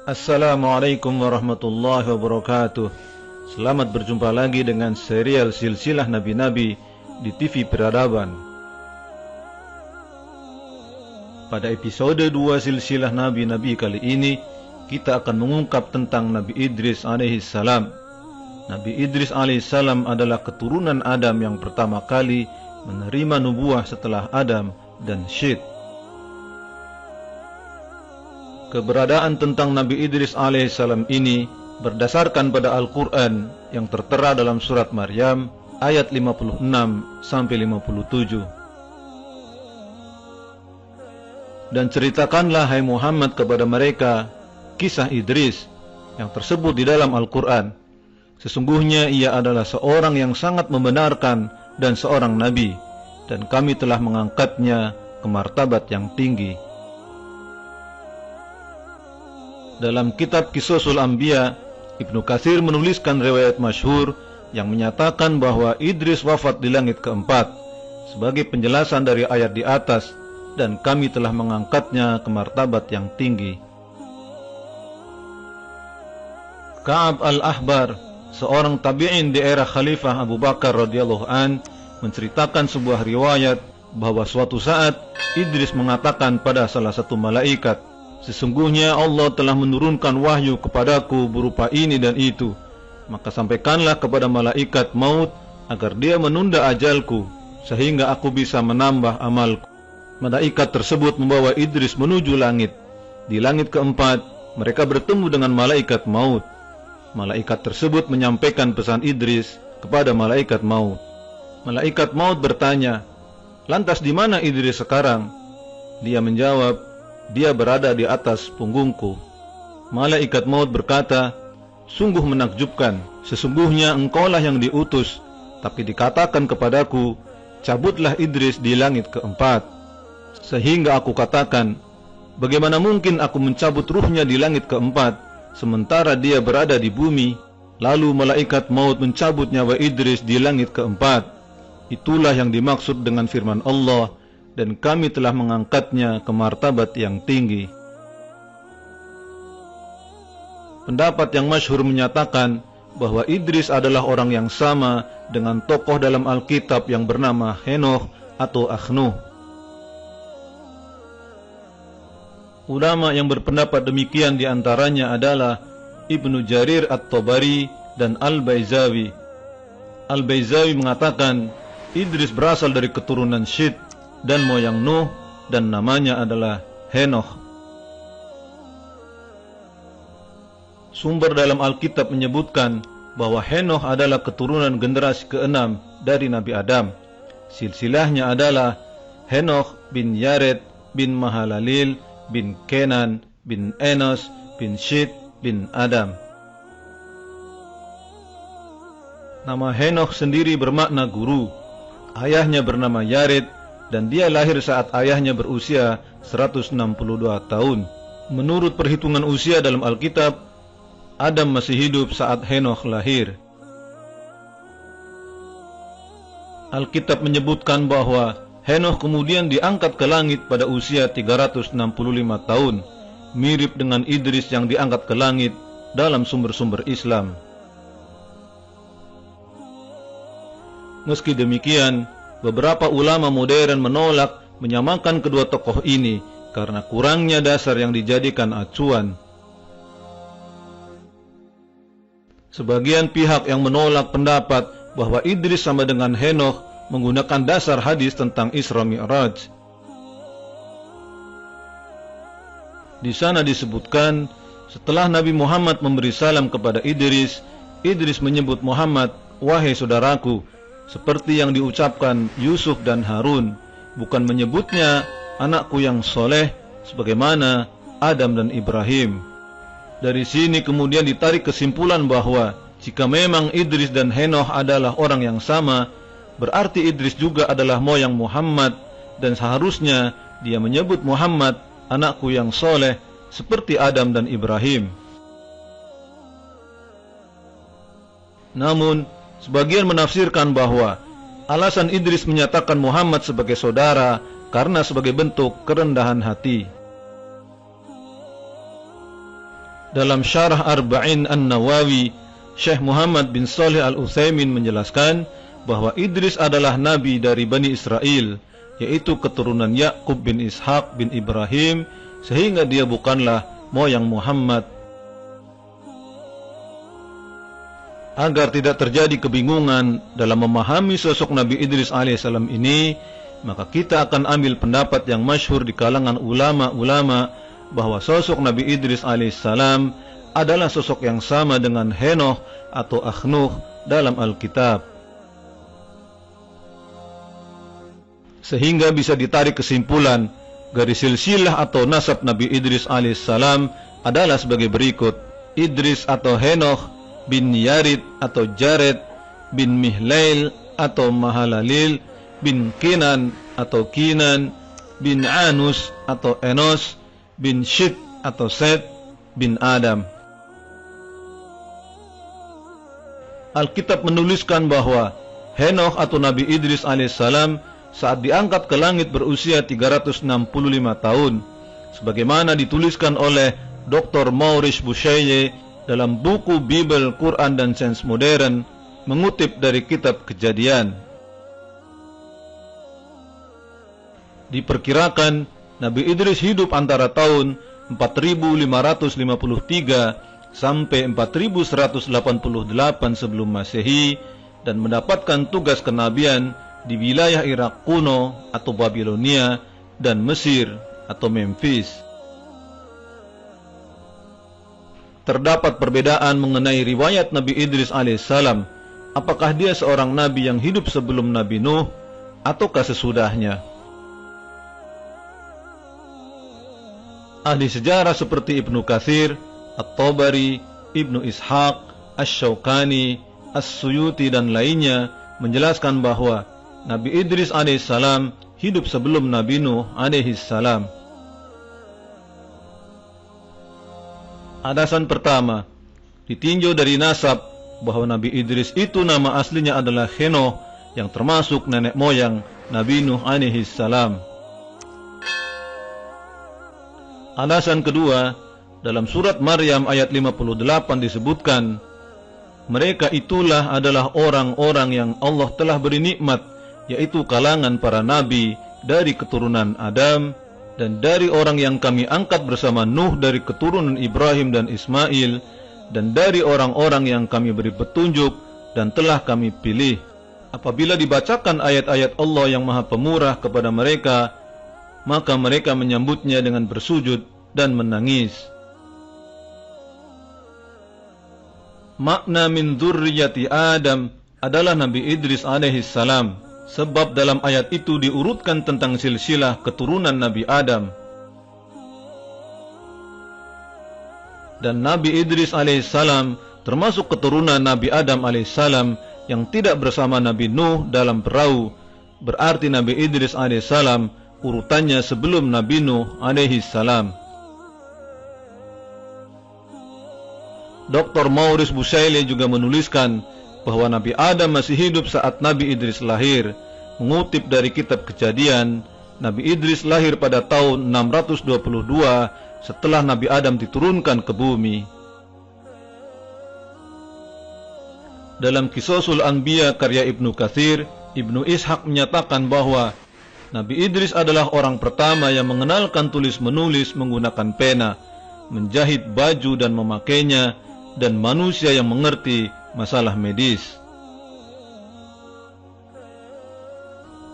Assalamualaikum warahmatullahi wabarakatuh. Selamat berjumpa lagi dengan serial Silsilah Nabi-Nabi di TV Peradaban. Pada episode 2 Silsilah Nabi-Nabi kali ini, kita akan mengungkap tentang Nabi Idris alaihissalam. Nabi Idris alaihissalam adalah keturunan Adam yang pertama kali menerima nubuah setelah Adam dan Syed. Keberadaan tentang Nabi Idris alaihissalam ini berdasarkan pada Al-Quran yang tertera dalam surat Maryam ayat 56-57. Dan ceritakanlah hai Muhammad kepada mereka kisah Idris yang tersebut di dalam Al-Quran. Sesungguhnya ia adalah seorang yang sangat membenarkan dan seorang nabi, dan kami telah mengangkatnya ke martabat yang tinggi. Dalam kitab Qisasul Anbiya, Ibnu Katsir menuliskan riwayat masyhur yang menyatakan bahwa Idris wafat di langit keempat sebagai penjelasan dari ayat di atas, dan kami telah mengangkatnya ke martabat yang tinggi. Ka'ab al-Ahbar, seorang tabi'in di era Khalifah Abu Bakar radhiyallahu an, menceritakan sebuah riwayat bahwa suatu saat Idris mengatakan pada salah satu malaikat, "Sesungguhnya Allah telah menurunkan wahyu kepadaku berupa ini dan itu. Maka sampaikanlah kepada malaikat maut agar dia menunda ajalku, sehingga aku bisa menambah amalku." Malaikat tersebut membawa Idris menuju langit. Di langit keempat, mereka bertemu dengan malaikat maut. Malaikat tersebut menyampaikan pesan Idris kepada malaikat maut. Malaikat maut bertanya, "Lantas di mana Idris sekarang?" Dia menjawab, "Dia berada di atas punggungku." Malaikat maut berkata, "Sungguh menakjubkan, sesungguhnya engkaulah yang diutus, tapi dikatakan kepadaku, cabutlah Idris di langit keempat. Sehingga aku katakan, bagaimana mungkin aku mencabut ruhnya di langit keempat, sementara dia berada di bumi?" Lalu malaikat maut mencabut nyawa Idris di langit keempat. Itulah yang dimaksud dengan firman Allah, "Dan kami telah mengangkatnya ke martabat yang tinggi." Pendapat yang masyhur menyatakan bahwa Idris adalah orang yang sama dengan tokoh dalam Alkitab yang bernama Henoch atau Akhnuh. Ulama yang berpendapat demikian diantaranya adalah Ibnu Jarir At-Tabari dan Al-Baizawi. Al-Baizawi mengatakan Idris berasal dari keturunan Syed dan moyang Nuh, dan namanya adalah Henoch. Sumber dalam Alkitab menyebutkan bahwa Henoch adalah keturunan generasi ke-6 dari Nabi Adam. Silsilahnya adalah Henoch bin Yared bin Mahalalil bin Kenan bin Enos bin Syed bin Adam. Nama Henoch sendiri bermakna guru. Ayahnya bernama Yared, dan dia lahir saat ayahnya berusia 162 tahun. Menurut perhitungan usia dalam Alkitab, Adam masih hidup saat Henoch lahir. Alkitab menyebutkan bahwa Henoch kemudian diangkat ke langit pada usia 365 tahun, mirip dengan Idris yang diangkat ke langit dalam sumber-sumber Islam. Meski demikian, beberapa ulama modern menolak menyamakan kedua tokoh ini karena kurangnya dasar yang dijadikan acuan. Sebagian pihak yang menolak pendapat bahwa Idris sama dengan Henoch menggunakan dasar hadis tentang Isra Mi'raj. Di sana disebutkan, setelah Nabi Muhammad memberi salam kepada Idris, Idris menyebut Muhammad wahai saudaraku, seperti yang diucapkan Yusuf dan Harun, bukan menyebutnya anakku yang soleh sebagaimana Adam dan Ibrahim. Dari sini kemudian ditarik kesimpulan bahwa jika memang Idris dan Henoh adalah orang yang sama, berarti Idris juga adalah moyang Muhammad, dan seharusnya dia menyebut Muhammad anakku yang soleh seperti Adam dan Ibrahim. Namun, sebagian menafsirkan bahwa alasan Idris menyatakan Muhammad sebagai saudara karena sebagai bentuk kerendahan hati. Dalam Syarah Arba'in An-Nawawi, Syekh Muhammad bin Shalih Al-Utsaimin menjelaskan bahwa Idris adalah nabi dari Bani Israel, yaitu keturunan Yakub bin Ishaq bin Ibrahim, sehingga dia bukanlah moyang Muhammad. Agar tidak terjadi kebingungan dalam memahami sosok Nabi Idris alaihissalam ini, maka kita akan ambil pendapat yang masyhur di kalangan ulama-ulama bahwa sosok Nabi Idris alaihissalam adalah sosok yang sama dengan Henoh atau Akhnuh dalam Alkitab. Sehingga bisa ditarik kesimpulan, garis silsilah atau nasab Nabi Idris alaihissalam adalah sebagai berikut: Idris atau Henoh bin Yarid atau Jared bin Mihlail atau Mahalalil bin Kinan atau Kinan bin Anus atau Enos bin Syit atau Set bin Adam. Alkitab menuliskan bahwa Henoh atau Nabi Idris alaihissalam saat diangkat ke langit berusia 365 tahun, sebagaimana dituliskan oleh Dr. Maurice Busheye dalam buku Bible, Quran, dan Sains Modern, mengutip dari kitab Kejadian. Diperkirakan Nabi Idris hidup antara tahun 4553 sampai 4188 sebelum Masehi dan mendapatkan tugas kenabian di wilayah Irak kuno atau Babilonia dan Mesir atau Memphis. Terdapat perbedaan mengenai riwayat Nabi Idris alaihissalam, apakah dia seorang nabi yang hidup sebelum Nabi Nuh ataukah sesudahnya. Ahli sejarah seperti Ibnu Katsir, At-Tabari, Ibnu Ishaq, Asy-Syaukani, As-Suyuti dan lainnya menjelaskan bahwa Nabi Idris alaihissalam hidup sebelum Nabi Nuh alaihissalam. Alasan pertama, ditinjau dari nasab bahwa Nabi Idris itu nama aslinya adalah Henoh yang termasuk nenek moyang Nabi Nuh alaihissalam. Alasan kedua, dalam surat Maryam ayat 58 disebutkan, mereka itulah adalah orang-orang yang Allah telah beri nikmat, yaitu kalangan para nabi dari keturunan Adam, dan dari orang yang kami angkat bersama Nuh dari keturunan Ibrahim dan Ismail, dan dari orang-orang yang kami beri petunjuk dan telah kami pilih. Apabila dibacakan ayat-ayat Allah yang Maha Pemurah kepada mereka, maka mereka menyambutnya dengan bersujud dan menangis. Makna min dzurriyyati Adam adalah Nabi Idris alaihissalam, sebab dalam ayat itu diurutkan tentang silsilah keturunan Nabi Adam. Dan Nabi Idris alaihissalam termasuk keturunan Nabi Adam alaihissalam yang tidak bersama Nabi Nuh dalam perahu. Berarti Nabi Idris alaihissalam urutannya sebelum Nabi Nuh alaihissalam. Dr. Maurice Busheye juga menuliskan bahwa Nabi Adam masih hidup saat Nabi Idris lahir. Mengutip dari kitab Kejadian, Nabi Idris lahir pada tahun 622 setelah Nabi Adam diturunkan ke bumi. Dalam Qisasul Anbiya karya Ibnu Katsir, Ibnu Ishaq menyatakan bahwa Nabi Idris adalah orang pertama yang mengenalkan tulis-menulis menggunakan pena, menjahit baju dan memakainya, dan manusia yang mengerti masalah medis.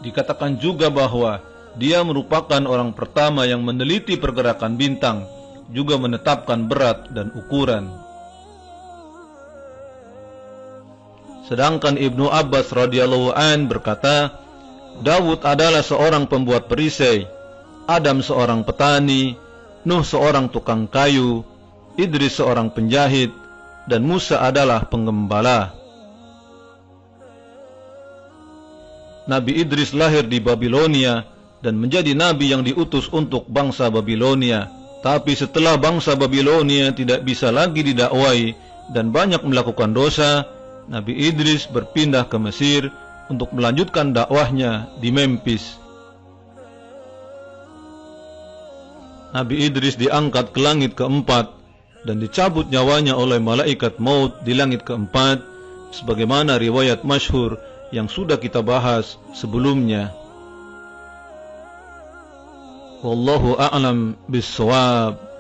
Dikatakan juga bahwa dia merupakan orang pertama yang meneliti pergerakan bintang, juga menetapkan berat dan ukuran. Sedangkan Ibnu Abbas radhiyallahu an berkata, Daud adalah seorang pembuat perisai, Adam seorang petani, Nuh seorang tukang kayu, Idris seorang penjahit, dan Musa adalah penggembala. Nabi Idris lahir di Babilonia dan menjadi nabi yang diutus untuk bangsa Babilonia. Tapi setelah bangsa Babilonia tidak bisa lagi didakwai dan banyak melakukan dosa, Nabi Idris berpindah ke Mesir untuk melanjutkan dakwahnya di Memphis. Nabi Idris diangkat ke langit keempat dan dicabut nyawanya oleh malaikat maut di langit keempat, sebagaimana riwayat masyhur yang sudah kita bahas sebelumnya. Wallahu a'lam bis-shawab.